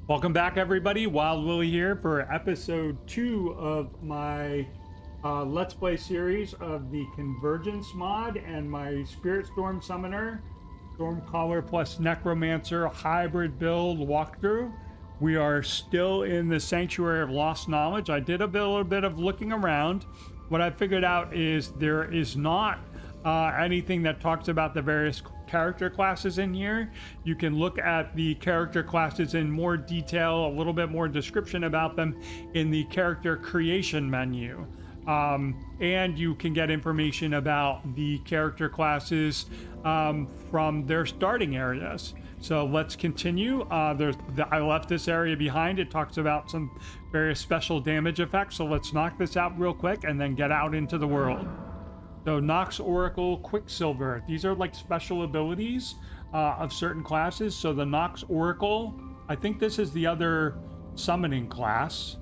Welcome back, everybody. Wild Willy here for episode 2 of my Let's Play series of the Convergence mod and my Spirit Storm Summoner, Stormcaller plus Necromancer hybrid build walkthrough. We are still in the Sanctuary of Lost Knowledge. I did a little bit of looking around. What I figured out is there is not anything that talks about the various character classes in here. You can look at the character classes in more detail, a little bit more description about them in the character creation menu. And you can get information about the character classes from their starting areas. So let's continue. I left this area behind. It talks about some various special damage effects. So let's knock this out real quick and then get out into the world. So Nox Oracle Quicksilver. These are like special abilities of certain classes. So the Nox Oracle, I think this is the other summoning class.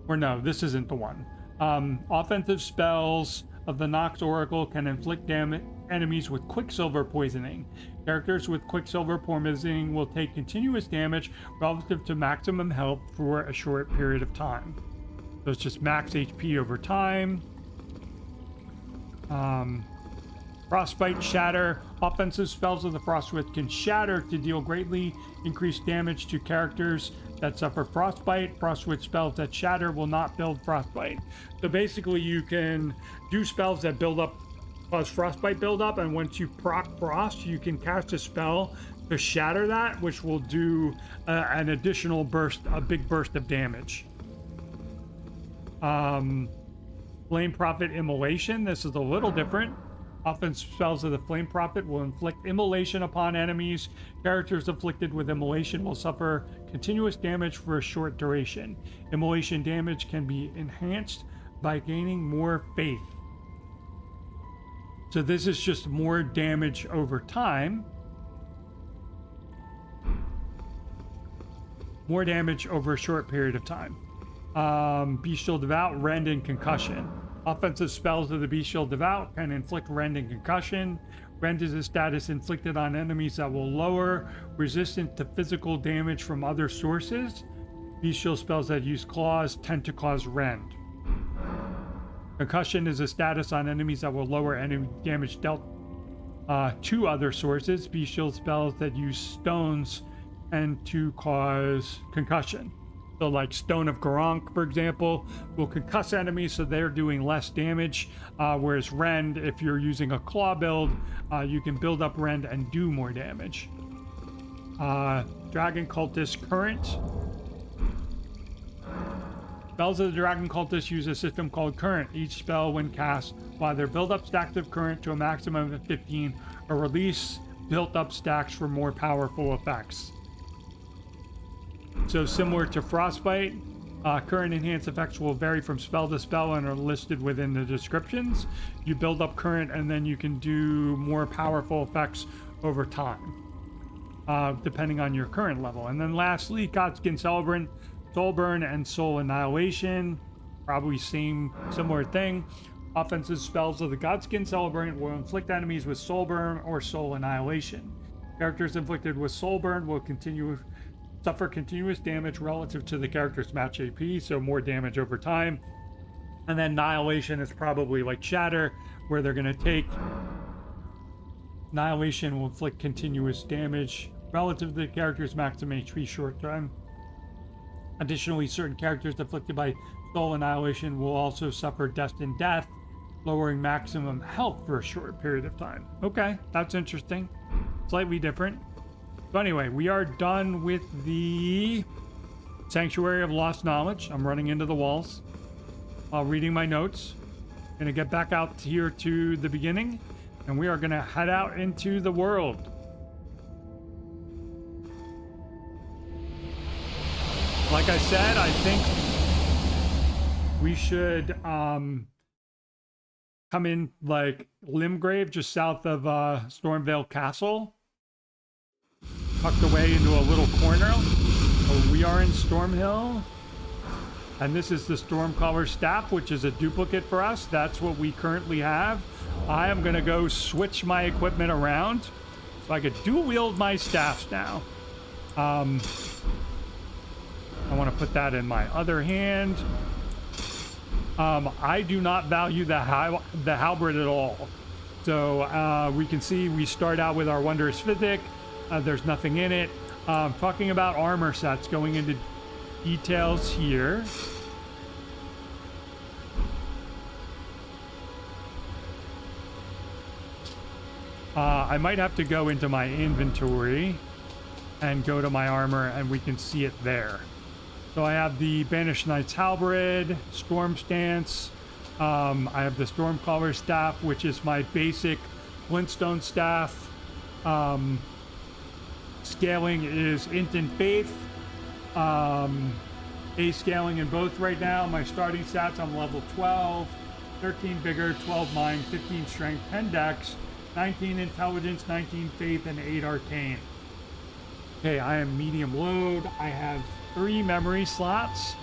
Or no, this isn't the one. Offensive spells of the Nox Oracle can inflict enemies with Quicksilver poisoning. Characters with Quicksilver poisoning will take continuous damage relative to maximum health for a short period of time. So it's just max HP over time. Frostbite, Shatter. Offensive spells of the Frostwith can shatter to deal greatly increased damage to characters that suffer frostbite. Frostwith spells that shatter will not build frostbite. So basically you can do spells that build up, cause frostbite build up, and once you proc frost, you can cast a spell to shatter that, which will do an additional burst, a big burst of damage. Flame Prophet Immolation. This is a little different. Offensive spells of the Flame Prophet will inflict immolation upon enemies. Characters afflicted with immolation will suffer continuous damage for a short duration. Immolation damage can be enhanced by gaining more faith. So this is just more damage over time. More damage over a short period of time. Bestial Devout, Rend, and Concussion. Offensive spells of the Bestial Devout can inflict Rend and Concussion. Rend is a status inflicted on enemies that will lower resistance to physical damage from other sources. Bestial spells that use claws tend to cause Rend. Concussion is a status on enemies that will lower enemy damage dealt to other sources. Bestial spells that use stones tend to cause concussion. So like Stone of Garank, for example, will concuss enemies, so they're doing less damage. Whereas Rend, if you're using a claw build, you can build up Rend and do more damage. Dragon Cultist Current. Spells of the Dragon Cultist use a system called Current. Each spell, when cast, will either build up stacks of current to a maximum of 15 or release built up stacks for more powerful effects. So similar to Frostbite, current enhanced effects will vary from spell to spell and are listed within the descriptions. You build up current and then you can do more powerful effects over time, depending on your current level. And then lastly, Godskin Celebrant, Soul Burn, and Soul Annihilation. Probably similar thing. Offensive spells of the Godskin Celebrant will inflict enemies with Soul Burn or Soul Annihilation. Characters inflicted with Soul Burn will suffer continuous damage relative to the character's match AP, so more damage over time. And then Annihilation is probably like Shatter, where they're going to take... Annihilation will inflict continuous damage relative to the character's maximum HP short time. Additionally, certain characters afflicted by Soul Annihilation will also suffer Destined Death, lowering maximum health for a short period of time. Okay, that's interesting. Slightly different. So anyway, we are done with the Sanctuary of Lost Knowledge. I'm running into the walls while reading my notes. Gonna get back out here to the beginning, and we are gonna head out into the world. Like I said, I think we should come in like Limgrave, just south of Stormvale Castle. Tucked away into a little corner. So we are in Stormhill. And this is the Stormcaller staff, which is a duplicate for us. That's what we currently have. I am going to go switch my equipment around so I could dual wield my staffs now. I want to put that in my other hand. I do not value the halberd at all. So we can see we start out with our Wondrous Physic. There's nothing in it. Talking about armor sets, going into details here. I might have to go into my inventory and go to my armor, and we can see it there. So I have the Banished Knight's Halberd, Storm Stance. I have the Stormcaller Staff, which is my basic Flintstone staff. Scaling is Int and Faith. A scaling in both right now. My starting stats, I'm level 12, 13 Vigor, 12 Mind, 15 Strength, 10 Dex, 19 Intelligence, 19 Faith, and 8 Arcane. Okay, I am medium load. I have 3 memory slots.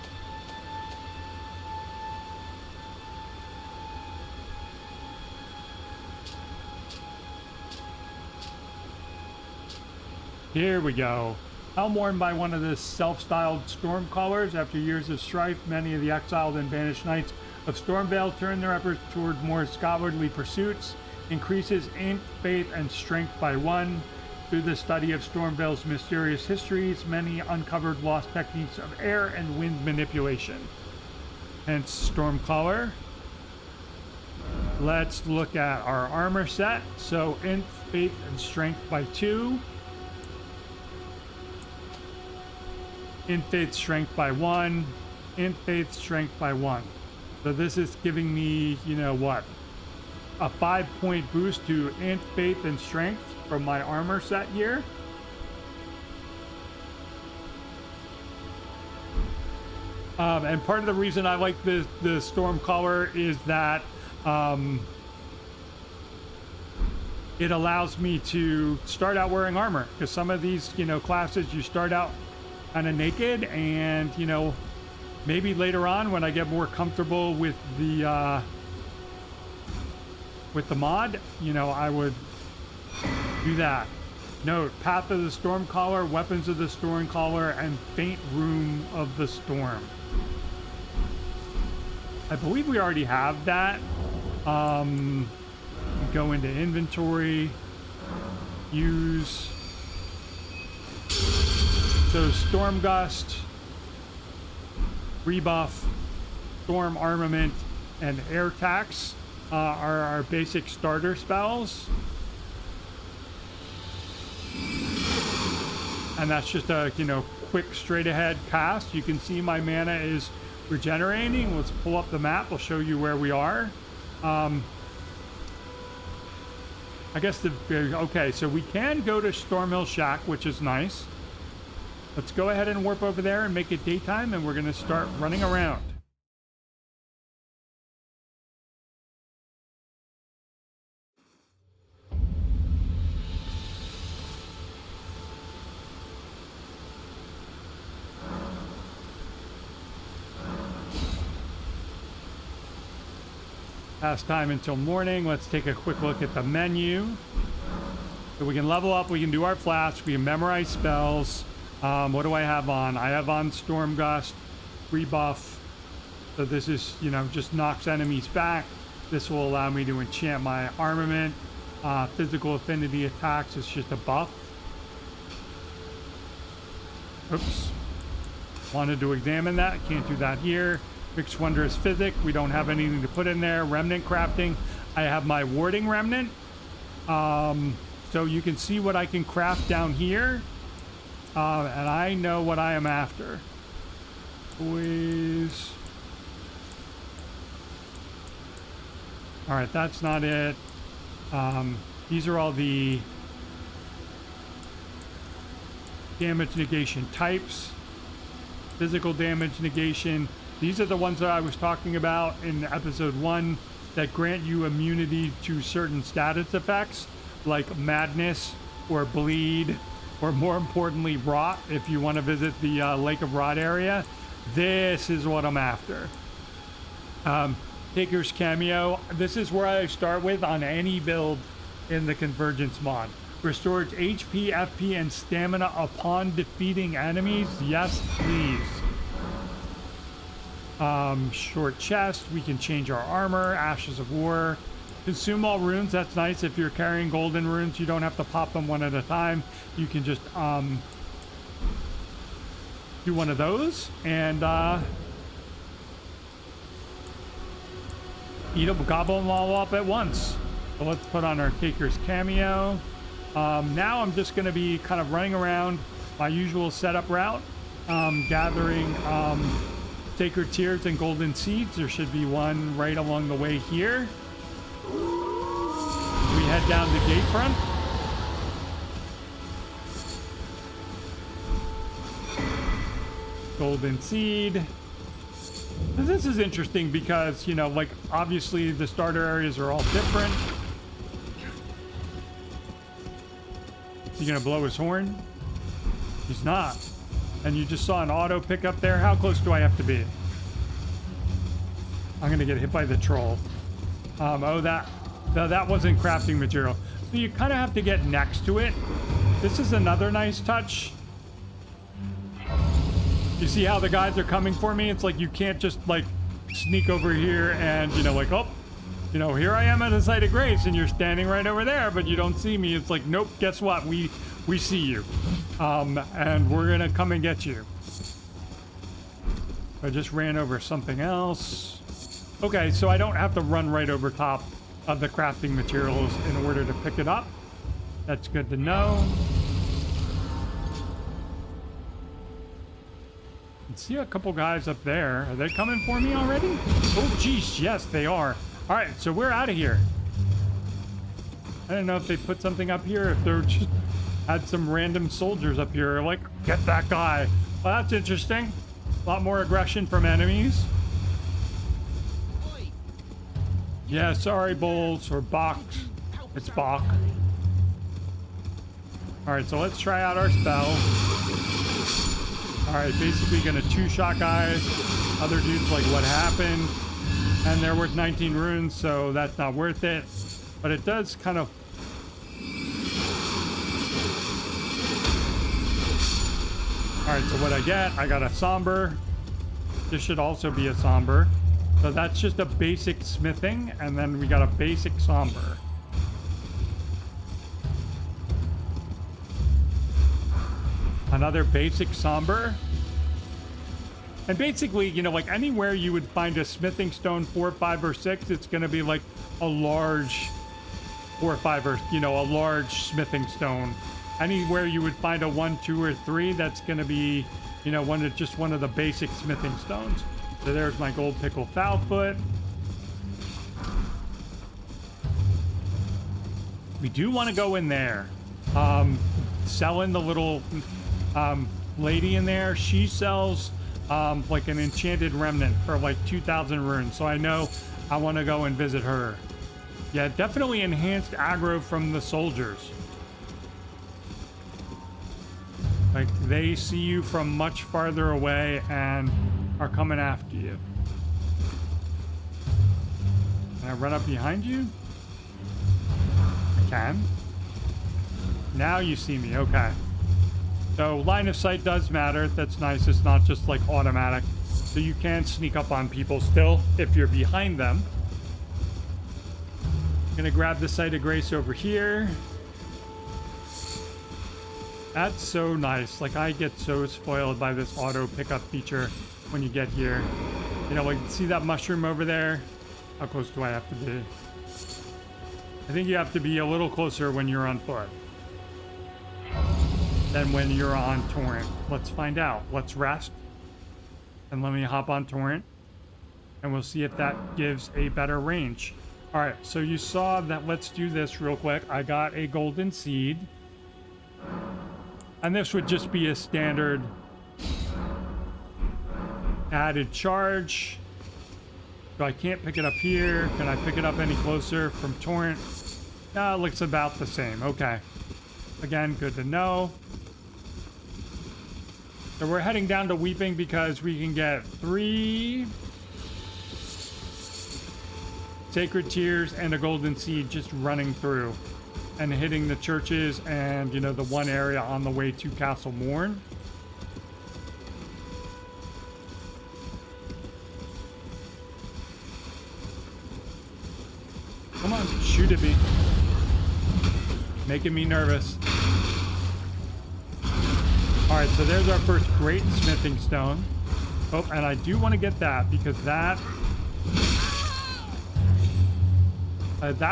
Here we go. Helm worn by one of the self-styled Stormcallers. After years of strife, many of the exiled and banished knights of Stormvale turn their efforts toward more scholarly pursuits. Increases int, faith, and strength by 1. Through the study of Stormvale's mysterious histories, many uncovered lost techniques of air and wind manipulation. Hence Stormcaller. Let's look at our armor set. So int, faith, and strength by 2. Int, faith, strength by 1. Int, faith, strength by 1. So this is giving me, you know what, a 5-point boost to int, faith, and strength from my armor set here. And part of the reason I like the Stormcaller is that it allows me to start out wearing armor, because some of these, you know, classes you start out kind of naked, and you know, maybe later on when I get more comfortable with the mod, you know, I would do that. Note: Path of the Stormcaller, Weapons of the Stormcaller, and Faint Room of the Storm. I believe we already have that. Go into inventory, use. So Storm Gust, Rebuff, Storm Armament, and Air Tax are our basic starter spells. And that's just a, you know, quick straight ahead cast. You can see my mana is regenerating. Let's pull up the map. We'll show you where we are. I guess okay, so we can go to Stormhill Shack, which is nice. Let's go ahead and warp over there and make it daytime, and we're going to start running around. Past time until morning. Let's take a quick look at the menu. So we can level up, we can do our Flask, we can memorize spells. What do I have on? I have on Storm Gust, Rebuff. So this is, you know, just knocks enemies back. This will allow me to enchant my armament. Physical affinity attacks is just a buff. Oops. Wanted to examine that. Can't do that here. Fixed Wondrous Physic. We don't have anything to put in there. Remnant crafting. I have my Warding Remnant. So you can see what I can craft down here. And I know what I am after. Always. All right, that's not it. These are all the damage negation types. Physical damage negation. These are the ones that I was talking about in episode 1 that grant you immunity to certain status effects like madness or bleed, or more importantly, rot, if you want to visit the Lake of Rot area. This is what I'm after. Taker's Cameo. This is where I start with on any build in the Convergence mod. Restores HP, FP, and stamina upon defeating enemies. Yes, please. Short chest, we can change our armor. Ashes of War. Consume all runes, that's nice. If you're carrying golden runes, you don't have to pop them one at a time. You can just do one of those and eat them, gobble them all up at once. So let's put on our Taker's cameo. Now I'm just going to be kind of running around my usual setup route, gathering sacred tears and golden seeds. There should be one right along the way here. We head down the gate front. Golden seed. This is interesting because, you know, like, obviously the starter areas are all different. Is he gonna blow his horn? He's not. And you just saw an auto pick up there. How close do I have to be? I'm gonna get hit by the troll. Oh, that wasn't crafting material. So you kind of have to get next to it. This is another nice touch. You see how the guys are coming for me? It's like you can't just like sneak over here and, you know, like, oh, you know, here I am at a site of grace and you're standing right over there, but you don't see me. It's like, nope, guess what? We see you. And we're gonna come and get you. I just ran over something else. Okay, so I don't have to run right over top of the crafting materials in order to pick it up. That's good to know. I see a couple guys up there. Are they coming for me already? Oh, geez, yes, they are. All right, so we're out of here. I don't know if they put something up here, if they're just had some random soldiers up here, like, get that guy. Well, that's interesting. A lot more aggression from enemies. Yeah, sorry, Bowls, or Box. It's Bach. All right, so let's try out our spell. All right, basically gonna two-shot guys. Other dudes like, what happened? And they're worth 19 runes, so that's not worth it. But it does kind of... All right, so what I get, I got a Somber. This should also be a Somber. So that's just a basic smithing, and then we got a basic Somber. Another basic Somber. And basically, you know, like anywhere you would find a smithing stone 4, 5, or 6, it's going to be like a large 4, 5, or, you know, a large smithing stone. Anywhere you would find a 1, 2, or 3, that's going to be, you know, just one of the basic smithing stones. So there's my gold pickle foulfoot. We do want to go in there. Selling the little lady in there. She sells like an enchanted remnant for like 2,000 runes. So I know I want to go and visit her. Yeah, definitely enhanced aggro from the soldiers. Like they see you from much farther away and are coming after you. Can I run up behind you? I can. Now you see me, okay. So line of sight does matter. That's nice. It's not just like automatic. So you can sneak up on people still if you're behind them. I'm gonna grab the site of grace over here. That's so nice. Like I get so spoiled by this auto pickup feature when you get here. You know, like see that mushroom over there? How close do I have to be? I think you have to be a little closer when you're on foot than when you're on torrent. Let's find out. Let's rest. And let me hop on torrent. And we'll see if that gives a better range. Alright, so you saw that. Let's do this real quick. I got a golden seed. And this would just be a standard added charge. So I can't pick it up here. Can I pick it up any closer from torrent? No, it looks about the same. Okay. Again, good to know. So we're heading down to Weeping because we can get 3 sacred tears and a golden seed just running through and hitting the churches and, you know, the one area on the way to Castle Morn. muted me. Making me nervous. Alright, so there's our first great smithing stone. Oh, and I do want to get that because that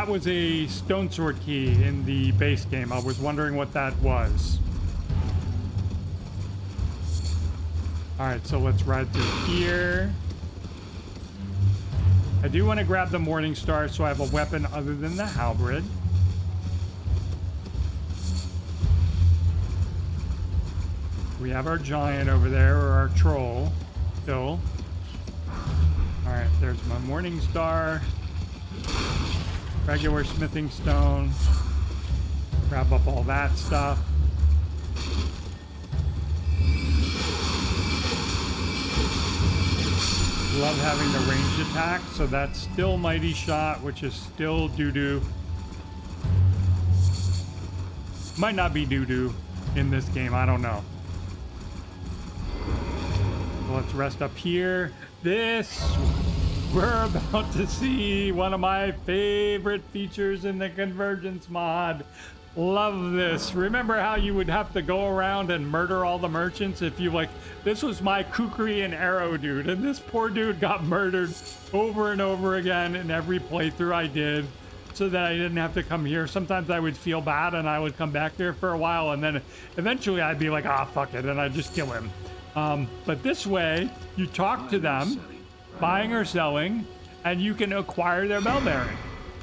was a stone sword key in the base game. I was wondering what that was. Alright, so let's ride through here. I do want to grab the Morning Star so I have a weapon other than the halberd. We have our giant over there, or our troll, still. Alright, there's my Morning Star. Regular smithing stone. Grab up all that stuff. Love having the ranged attack, so that's still Mighty Shot, which is still doo-doo. Might not be doo-doo in this game, I don't know. So let's rest up here. We're about to see one of my favorite features in the Convergence mod. Love this. Remember how you would have to go around and murder all the merchants if you this was my kukri and arrow dude, and this poor dude got murdered over and over again in every playthrough I did so that I didn't have to come here. Sometimes I would feel bad and I would come back there for a while, and then eventually I'd be like, ah, fuck it, and I'd just kill him. But this way, you talk to them, buying or selling, and you can acquire their bell bearing.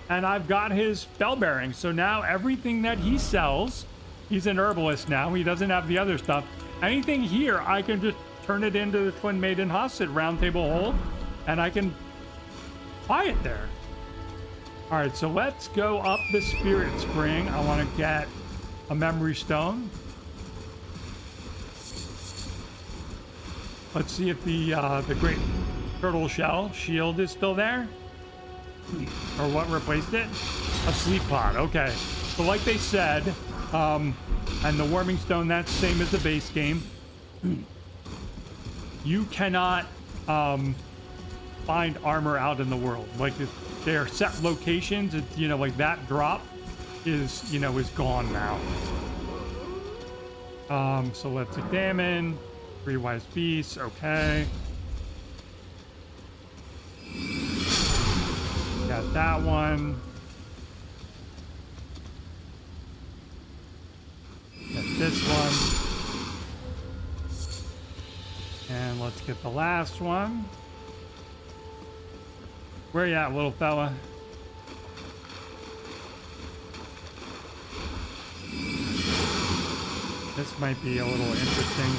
And I've got his bell bearing, so now everything that he sells, he's an herbalist now, he doesn't have the other stuff. Anything here, I can just turn it into the Twin Maiden Hosset round table hold, and I can buy it there. All right, so let's go up the Spirit Spring. I want to get a Memory Stone. Let's see if the Great Turtle Shell shield is still there. Or what replaced it? A sleep pod. Okay. So like they said, and the Warming Stone, that's the same as the base game. You cannot find armor out in the world. Like they are set locations. It's, like that drop is, is gone now. So let's examine. 3 wise beasts. Okay. Got that one. Got this one. And let's get the last one. Where you at, little fella? This might be a little interesting.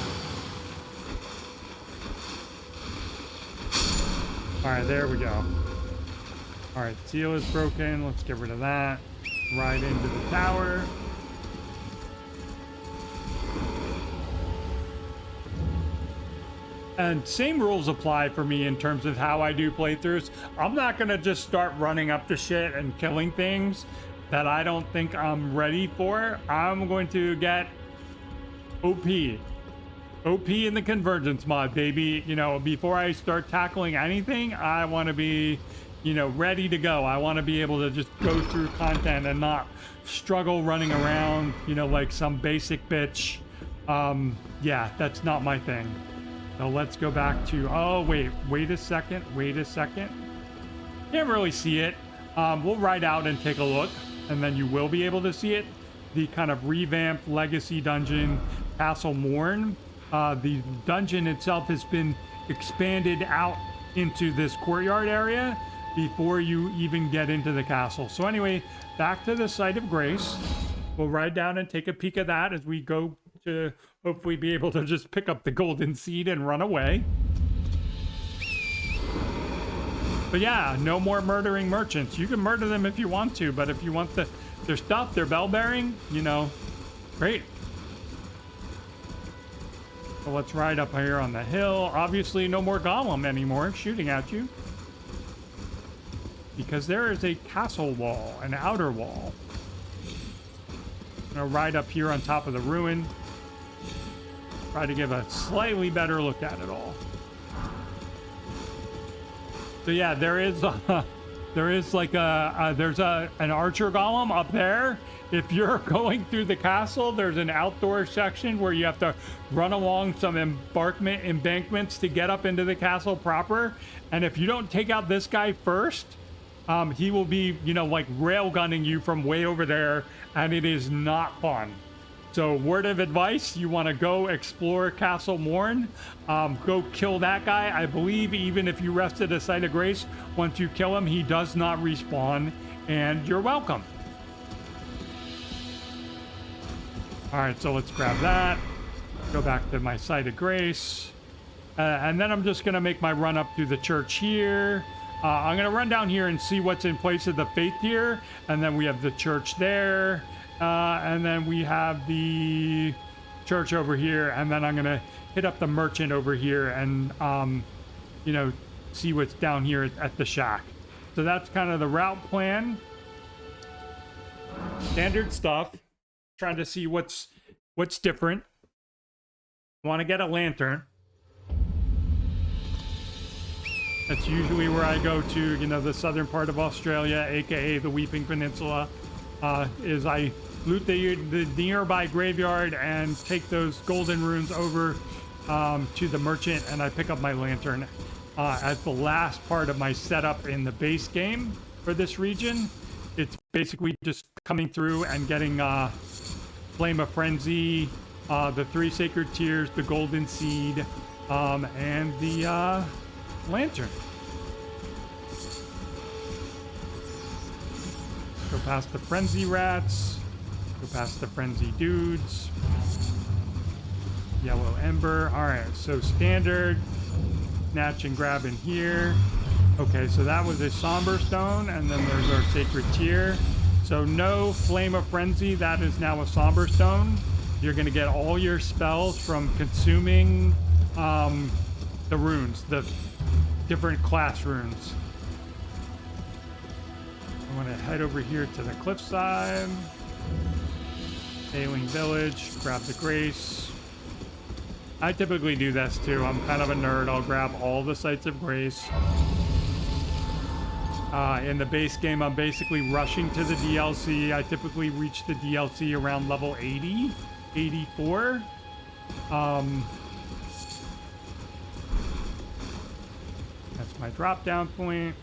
Alright, there we go. Alright, seal is broken. Let's get rid of that. Ride into the tower. And same rules apply for me in terms of how I do playthroughs. I'm not going to just start running up to shit and killing things that I don't think I'm ready for. I'm going to get OP. OP in the Convergence mod, baby. Before I start tackling anything, I want to be, ready to go. I want to be able to just go through content and not struggle running around, like some basic bitch. Yeah, that's not my thing. So let's go back to, oh, wait a second. Can't really see it. We'll ride out and take a look, and then you will be able to see it. The kind of revamped Legacy Dungeon, Castle Morn. The dungeon itself has been expanded out into this courtyard area before you even get into the castle. So anyway, back to the Site of Grace. We'll ride down and take a peek at that as we go to hopefully be able to just pick up the golden seed and run away. But yeah, no more murdering merchants. You can murder them if you want to, but if you want their stuff, their bell bearing, great. So let's ride up here on the hill. Obviously, no more golem anymore shooting at you. Because there is a castle wall, an outer wall. I'm going to ride up here on top of the ruin. Try to give a slightly better look at it all. So yeah, there is there is like there's an archer golem up there. If you're going through the castle, there's an outdoor section where you have to run along some embankments to get up into the castle proper. And if you don't take out this guy first, he will be, you know, like railgunning you from way over there, and it is not fun. So word of advice, you want to go explore Castle Morn, go kill that guy. I believe even if you rest at a site of grace, once you kill him, he does not respawn, and you're welcome. All right, so let's grab that, go back to my site of grace, and then I'm just going to make my run up to the church here. I'm going to run down here and see what's in place of the faith here, and then we have the church there. And then we have the church over here, and then I'm gonna hit up the merchant over here and you know, see what's down here at the shack. So that's kind of the route plan. Standard stuff. Trying to see what's different. Want to get a lantern. That's usually where I go to, you know, the southern part of Australia, aka the Weeping Peninsula. Is I loot the nearby graveyard and take those golden runes over to the merchant, and I pick up my lantern as the last part of my setup in the base game for this region. It's basically just coming through and getting Flame of Frenzy, the 3 Sacred Tears, the Golden Seed, and the lantern. Go past the Frenzy Rats. Go past the Frenzy Dudes. Yellow Ember. Alright, so standard. Snatch and grab in here. Okay, so that was a Somber Stone, and then there's our Sacred Tear. So no Flame of Frenzy, that is now a Somber Stone. You're going to get all your spells from consuming the runes, the different class runes. I want to head over here to the cliffside. Ailing Village, grab the Grace. I typically do this too. I'm kind of a nerd. I'll grab all the sites of grace. In the base game, I'm basically rushing to the DLC. I typically reach the DLC around level 80, 84. That's my drop down point.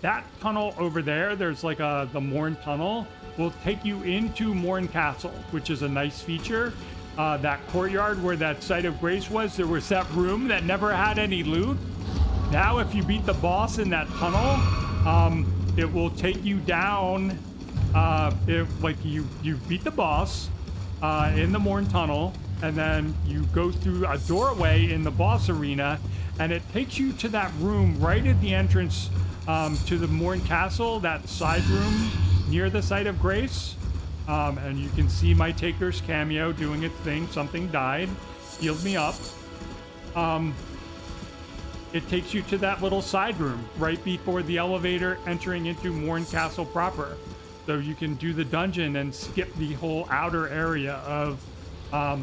That tunnel over there, there's like the Morn Tunnel, will take you into Morn Castle, which is a nice feature. That courtyard where that site of grace was, there was that room that never had any loot. Now, if you beat the boss in that tunnel, it will take you down. If like you beat the boss in the Morn Tunnel, and then you go through a doorway in the boss arena, and it takes you to that room right at the entrance to the Morn Castle, that side room near the site of grace. And you can see my Taker's cameo doing its thing. Something died, healed me up. It takes you to that little side room right before the elevator entering into Morn Castle proper. So you can do the dungeon and skip the whole outer area of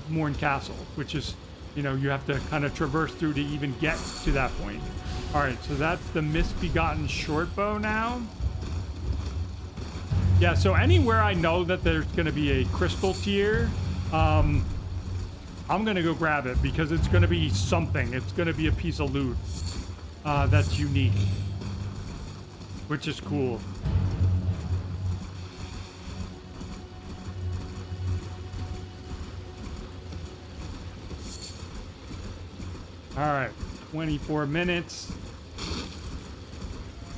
Morn Castle, which is, you know, you have to kind of traverse through to even get to that point. All right, so that's the Misbegotten Shortbow now. Yeah, so anywhere I know that there's going to be a crystal tier, I'm going to go grab it because it's going to be something. It's going to be a piece of loot that's unique, which is cool. All right, 24 minutes.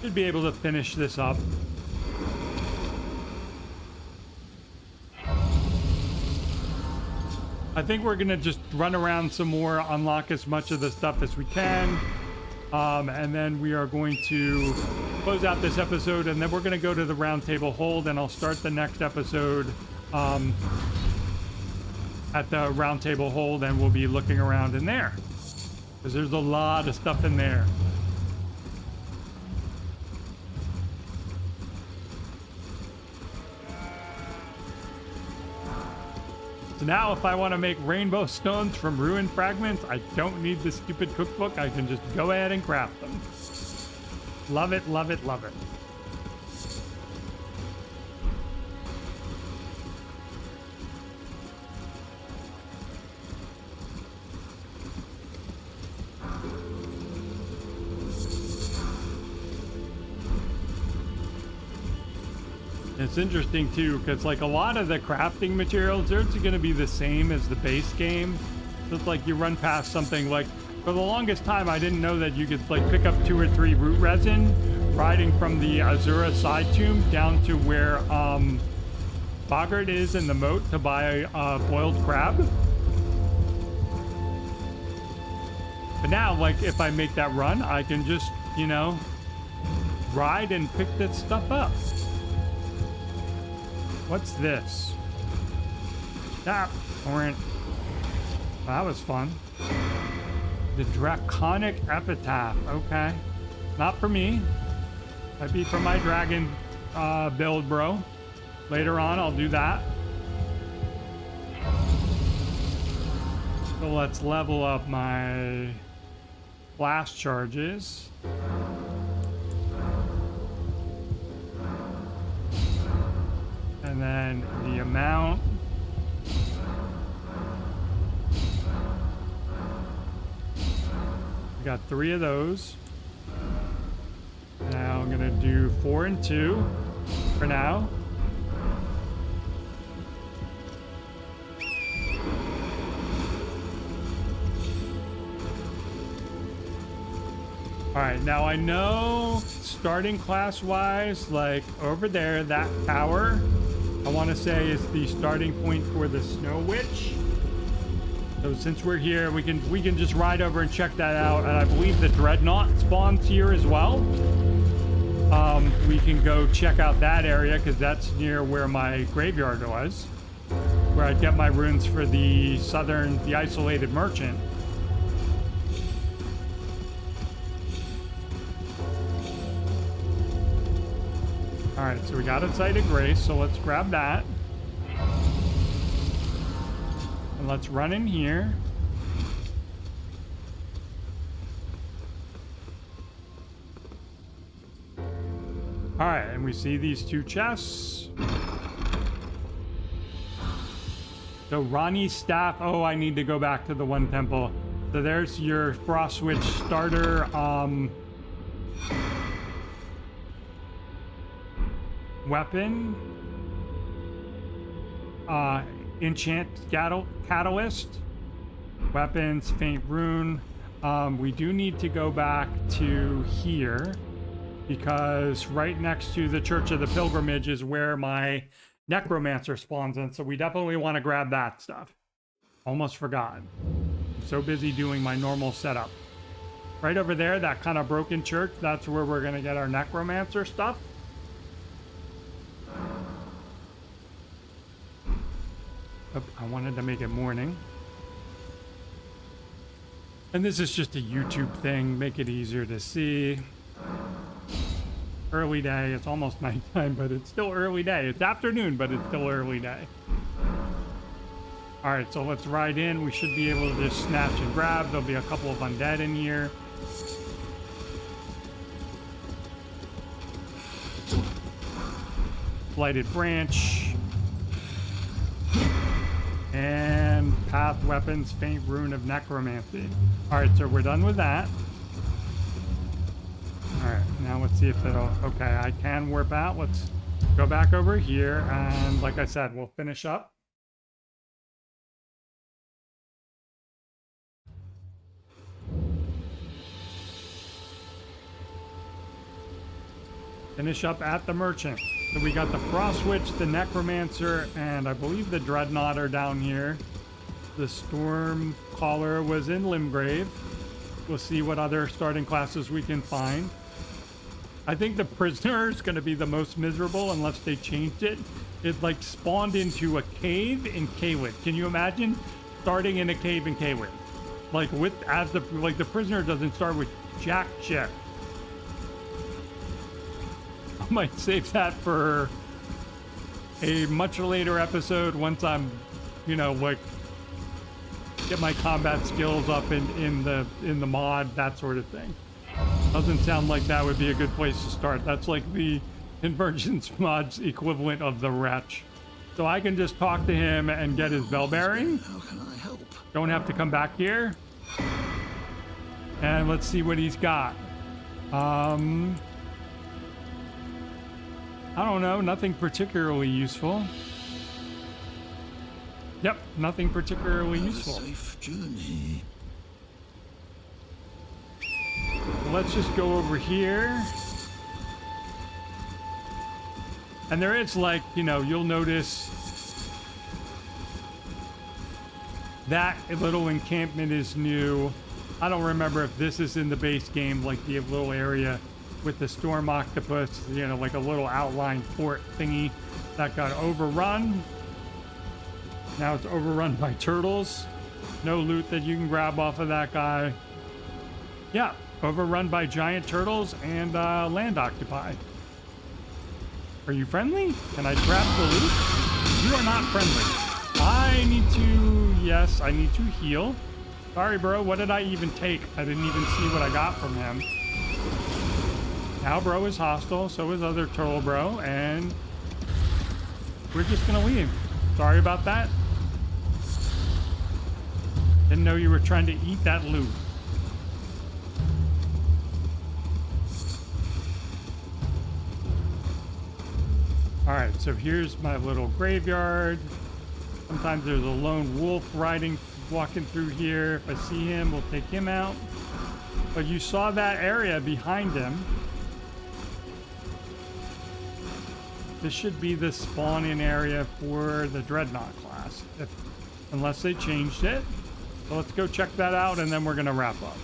Should be able to finish this up. I think we're gonna just run around some more, unlock as much of the stuff as we can, and then we are going to close out this episode, and then we're gonna go to the round table hold, and I'll start the next episode at the round table hold, and we'll be looking around in there because there's a lot of stuff in there. So now if I want to make rainbow stones from ruined fragments, I don't need the stupid cookbook. I can just go ahead and craft them. Love it, love it, love it. It's interesting too, because like a lot of the crafting materials, they're going to be the same as the base game. Just like you run past something like, for the longest time, I didn't know that you could like pick up 2 or 3 root resin riding from the Azura side tomb down to where Bogart is in the moat to buy a boiled crab. But now, like if I make that run, I can just, you know, ride and pick that stuff up. What's this? Ah, torrent. That was fun. The Draconic Epitaph. Okay. Not for me. Might be for my dragon build, bro. Later on, I'll do that. So let's level up my blast charges. And then the amount. We got 3 of those. Now I'm gonna do 4 and 2 for now. All right, now I know starting class wise, like over there, that tower, I want to say is the starting point for the Snow Witch. So since we're here, we can just ride over and check that out. And I believe the Dreadnought spawns here as well. We can go check out that area because that's near where my graveyard was, where I get my runes for the isolated merchant. All right, so we got a Site of Grace, so let's grab that. And let's run in here. All right, and we see these 2 chests. So Rani's staff. Oh, I need to go back to the one temple. So there's your Frost Switch starter. Weapon. Enchant Catalyst. Weapons, Faint Rune. We do need to go back to here because right next to the Church of the Pilgrimage is where my Necromancer spawns in, so we definitely want to grab that stuff. Almost forgot. I'm so busy doing my normal setup. Right over there, that kind of broken church, that's where we're going to get our Necromancer stuff. Oh, I wanted to make it morning. And this is just a YouTube thing, make it easier to see. Early day, it's almost nighttime, but it's still early day. It's afternoon, but it's still early day. All right, so let's ride in. We should be able to just snatch and grab. There'll be a couple of undead in here. Blighted Branch. And Path Weapons, Faint Rune of Necromancy. All right, so we're done with that. All right, now let's see if it'll... Okay, I can warp out. Let's go back over here. And like I said, we'll finish up. Finish up at the Merchant. So we got the Frost Witch, the Necromancer, and I believe the Dreadnought are down here. The Stormcaller was in Limgrave. We'll see what other starting classes we can find. I think the Prisoner is going to be the most miserable unless they changed it. It like spawned into a cave in Caelid. Can you imagine starting in a cave in Caelid? Like the Prisoner doesn't start with jack shit. I might save that for a much later episode once I'm, you know, like get my combat skills up in the mod, that sort of thing. Doesn't sound like that would be a good place to start. That's like the Convergence Mod's equivalent of the Wretch. So I can just talk to him and get his bell bearing. How can I help? Don't have to come back here. And let's see what he's got. I don't know, nothing particularly useful. Yep, nothing particularly useful. Safe journey. Let's just go over here. And there is, like, you know, you'll notice that little encampment is new. I don't remember if this is in the base game, like the little area with the storm octopus, you know, like a little outline fort thingy that got overrun. Now it's overrun by turtles. No loot that you can grab off of that guy. Yeah, overrun by giant turtles and land occupied. Are you friendly? Can I grab the loot? You are not friendly. I need to, yes, I need to heal. Sorry, bro, what did I even take? I didn't even see what I got from him. Now bro is hostile, so is other turtle bro, and we're just gonna leave. Sorry about that. Didn't know you were trying to eat that loot. All right, so here's my little graveyard. Sometimes there's a lone wolf walking through here. If I see him, we'll take him out. But you saw that area behind him. This should be the spawn-in area for the Dreadnought class, unless they changed it. So let's go check that out, and then we're gonna wrap up.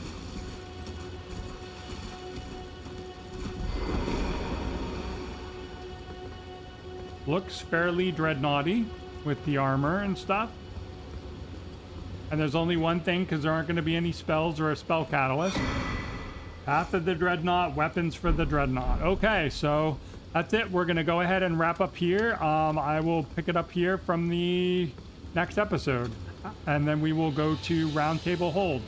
Looks fairly dreadnoughty with the armor and stuff. And there's only one thing, because there aren't going to be any spells or a spell catalyst. Path of the Dreadnought, weapons for the Dreadnought. Okay, so that's it. We're going to go ahead and wrap up here. I will pick it up here from the next episode. And then we will go to Round Table Hold.